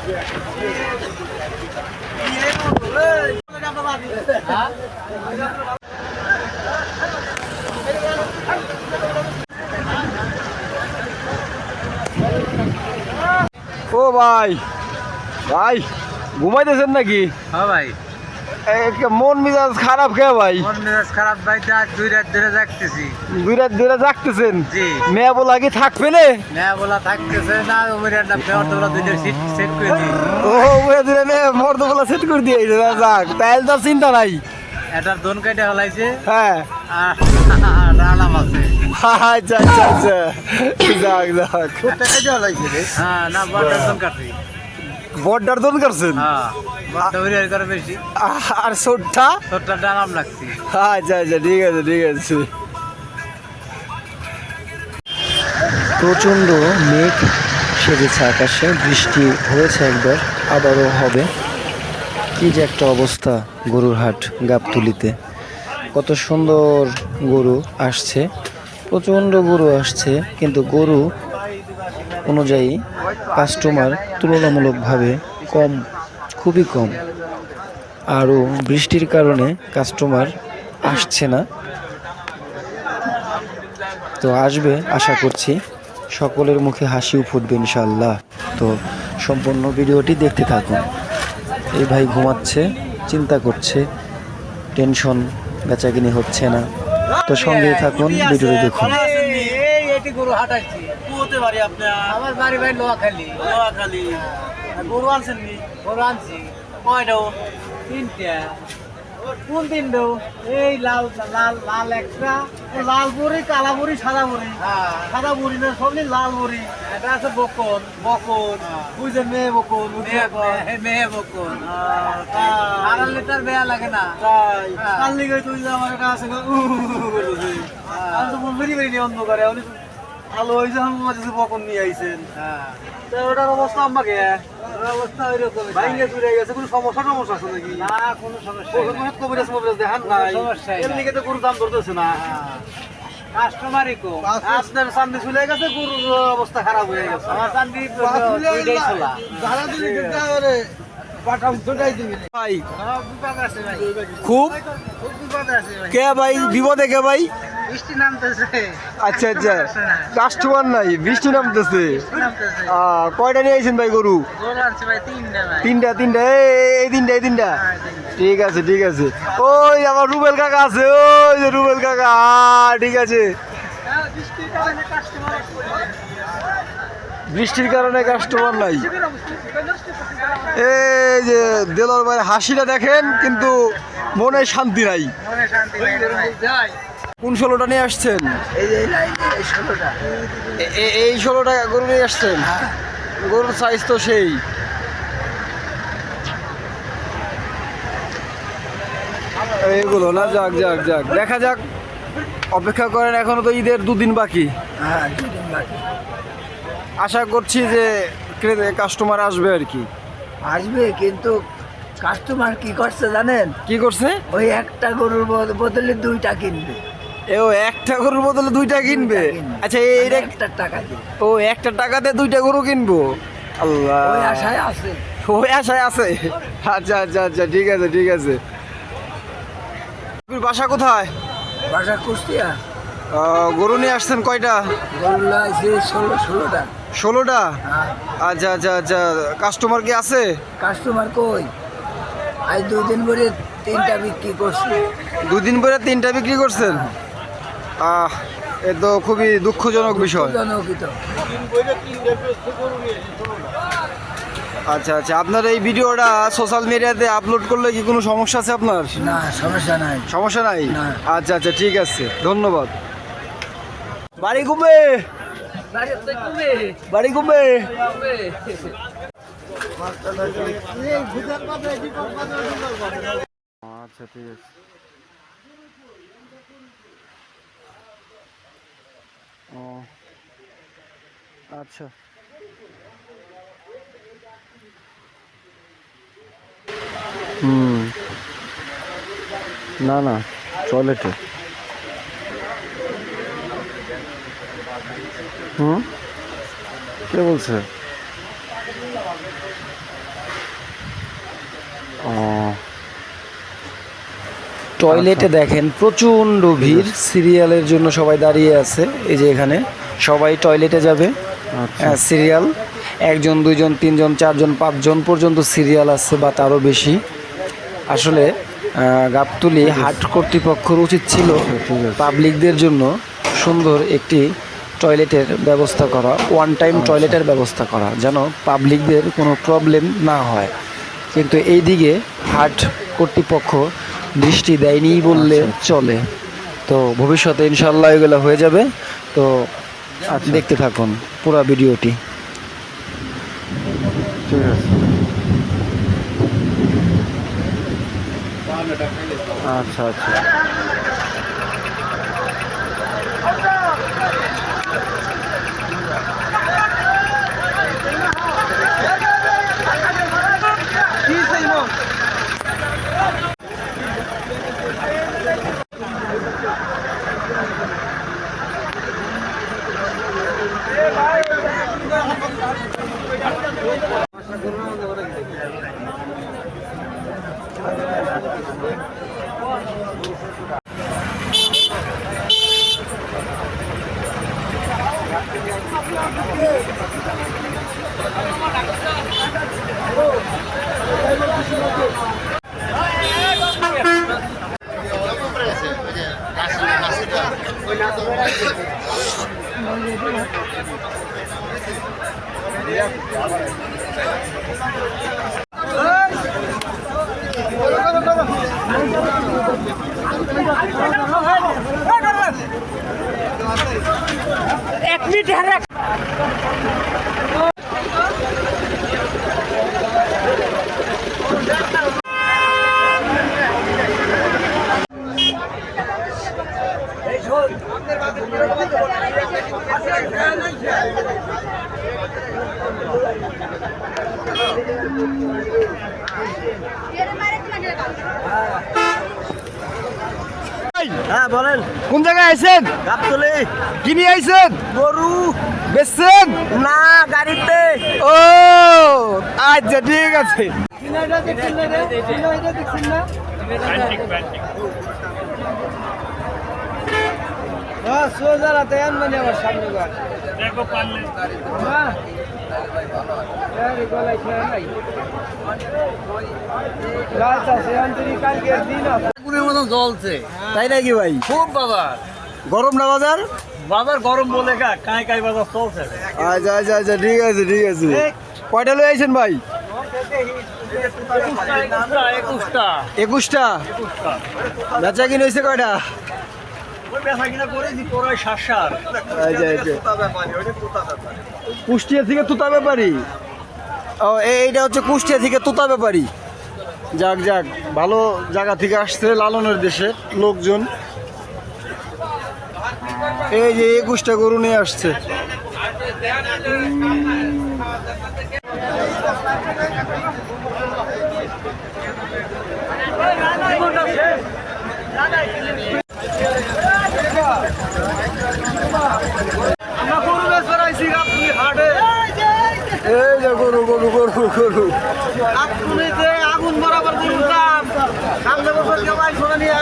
ও ভাই ভাই ঘুমাইতেছেন নাকি? হ্যাঁ ভাই, মন মেজাজ খারাপ কে ভাই? মন মেজাজ খারাপ ভাই, দুই রাত ধরে জাগতেছি। দুই রাত ধরে জাগতেছেন? জি। মেয়া বলা কি থাকবে না? মেয়া বলা থাকতেছে না, ওমরের না ফেওয়ারতলা দুইটা সিট সেট করে দিই। ও ওরে দিলে নে মর্দবলা সেট করে দিয়ে যাক, তাইলে তো চিন্তা নাই। এটা দোন কাইটা হলাইছে, হ্যাঁ আর রালাম আছে। আচ্ছা আচ্ছা আচ্ছা, যাক যাক। হ্যাঁ না, বড়টা দোন কাটছি। বড়টার দোন করছেন? হ্যাঁ, বড়টা হরিয়ার করে বেশি, আর ছোটটা? ছোটটা ডালাম লাগছি। আচ্ছা আচ্ছা, ঠিক আছে ঠিক আছে। প্রচণ্ড মেঘ সেজেছে আকাশে, বৃষ্টি হয়েছে একবার, আবারও হবে। কি যে একটা অবস্থা গরুর হাট গাবতলিতে, কত সুন্দর গরু আসছে, প্রচণ্ড গরু আসছে, কিন্তু গরু অনুযায়ী কাস্টমার তুলনামূলকভাবে কম, খুবই কম। আরও বৃষ্টির কারণে কাস্টমার আসছে না, তো আসবে আশা করছি, সকলের মুখে হাসিও ফুটবে ইনশাল্লাহ। তো সম্পূর্ণ ভিডিওটি দেখতে থাকুন। এই ভাই ঘুমাচ্ছে, চিন্তা করছে, টেনশন, বেচাকিনি হচ্ছে না, তো সঙ্গেই থাকুন, ভিডিওটি দেখুন। এটি গরু হাঁটাইছি। কোতে বাড়ি আপনার? আমার বাড়ি ভাই লোহাখালী। লোহাখালী গরু আনছেন নি? গরু আনছি। কয়টা? তিনটা। কোন তিনটা? এই লাল লাল লাল একটা, লাল বড়ি, কালা বড়ি, সাদা বড়ি। সাদা বড়ি না, সবই লাল বড়ি। এটা আছে বকন। বকন বুঝলেন? মেয়ে বকন। মেয়ে বকন। আড়াল লিটার বেয়া লাগে না। তাই কাল লিগে তুই আমার একটা আছে, আমি তো বলবেনি বেরিয়ে অন্ধকারে ভালো হয়েছে, আমার মাঝে বকন নিয়ে আইছেন। ওটার অবস্থা আমাকে অবস্থা ওইরকম ভাইঙ্গে চুরে গেছে। কোনো সমস্যা টমস্যা আছে নাকি? না, কোনো সমস্যা কবিরাজ মবিরাজ দেখান নাই? এর লিগে তো গরুর দাম ধরতেছে না। কাস্টমারই কম। আপনার চান্দি চলে গেছে, গরুর অবস্থা খারাপ হয়ে গেছে। আমার চান্দি দুইটাই ছোলা। ভাই খুব কে ভাই বিপদে কে ভাই? বৃষ্টি নামতেছে। আচ্ছা আচ্ছা, কাস্টমার নাই, বৃষ্টি নামতেছে। কয়টা নিয়ে আইছেন ভাই গরু? গরু আনছি ভাই তিনটা। তিনটা? তিনটা এই তিনটা, এই তিনটা, ঠিক আছে ঠিক আছে। ওই আমার রুবেল কাকা আছে, ওই যে রুবেল কাকা, ঠিক আছে। বৃষ্টির কারণে কাস্টমার নাই। এই যে দেলোর ভাই হাসিটা দেখেন, কিন্তু মনে শান্তি নাই। কোন 16টা নিয়ে আসছেন? এই 16টা গরু নিয়ে আসছেন? গরুর সাইজ তো সেই। এইগুলো না, যাক যাক যাক, দেখা যাক, অপেক্ষা করেন, এখনো তো ঈদের 2 দিন বাকি। হ্যাঁ, 2 দিন বাকি। আশা করছি যে কাস্টমার আসবে আর কি। আসবে, কিন্তু কাস্টমার কি করছে জানেন? কি করছে? ওই একটা গরুর বদলে 2টা কিনবে। ও একটা গরুর বদলে 2টা কিনবে? আচ্ছা, এই একটা টাকা দিয়ে। ও একটা টাকাতে 2টা গরু কিনবো? আল্লাহ, ওই আশায় আছে। ওই আশায় আছে। আচ্ছা আচ্ছা আচ্ছা, ঠিক আছে ঠিক আছে। বাসা কোথায়? বাসা কুষ্টিয়া। গরু নিয়ে আসছেন কয়টা? গরু আছে 16টা। 16টা? আচ্ছা আচ্ছা আচ্ছা, কাস্টমার কি আছে? কাস্টমার কই? আজ 2 দিন ধরে 3টা বিক্রি করছি। 2 দিন পরে 3টা বিক্রি করছেন? এ তো খুবই দুঃখজনক বিষয়। আচ্ছা আচ্ছা, আপনার এই ভিডিওটা সোশ্যাল মিডিয়াতে আপলোড করলে কি কোনো সমস্যা আছে আপনার? না, সমস্যা নাই। সমস্যা নাই? না। আচ্ছা আচ্ছা, ঠিক আছে, ধন্যবাদ। বাড়ি ঘুমে, বাড়ি ঘুমে। আচ্ছা ঠিক আছে। ও আচ্ছা, না না, টয়লেটে। কে বলছে? টয়লেটে দেখেন প্রচণ্ড ভিড়, সিরিয়ালের জন্য সবাই দাঁড়িয়ে আছে। এই যে এখানে সবাই টয়লেটে যাবে, সিরিয়াল 1 জন 2 জন 3 জন 4 জন 5 জন পর্যন্ত সিরিয়াল আছে বা তারও বেশি। আসলে গাবতলী হাট কর্তৃপক্ষের উচিত ছিল পাবলিকদের জন্য সুন্দর একটি টয়লেটের ব্যবস্থা করা, ওয়ান টাইম টয়লেটের ব্যবস্থা করা, যেন পাবলিকদের কোনো প্রবলেম না হয়। কিন্তু এই দিকে হাট কর্তৃপক্ষ দৃষ্টি দেয়নি বললে চলে। তো ভবিষ্যতে ইনশাল্লাহ এগুলো হয়ে যাবে। তো দেখতে থাকুন পুরো ভিডিওটি। ঠিক আছে। আচ্ছা আচ্ছা। হ্যাঁ বলেন, কোন জায়গায় আইছেন? গাবতলী। কি নিয়ে আইছেন? গরু বেচছেন? না, গাড়িতে। ও আচ্ছা ঠিক আছে। সোজা রাতে মানে আমার সামনে ঘর দেখো পারলে জ্বলছে, তাই নাকি ভাই? খুব বাজার গরম না বাজার? বাজার গরম বলে কাই কাই বাজার চলছে। আচ্ছা আচ্ছা আচ্ছা ঠিক আছে ঠিক আছে। কয়টা লই আইছেন ভাই? 21টা। বেচা কিনে হয়েছে কয়টা? আচ্ছা কুষ্টিয়া থেকে তুতা ব্যাপারী। ও এইটা হচ্ছে কুষ্টিয়া থেকে তুতা ব্যাপারী। যাক যাক, ভালো জায়গা থেকে আসছে, লালনের দেশে লোকজন। এই যে 21টা গরু নিয়ে আসছে। এই যে গরু গরু গরু গরু আগুন বরাবর গরুর দাম। সামনে বছর কেউ আইসো না নিয়ে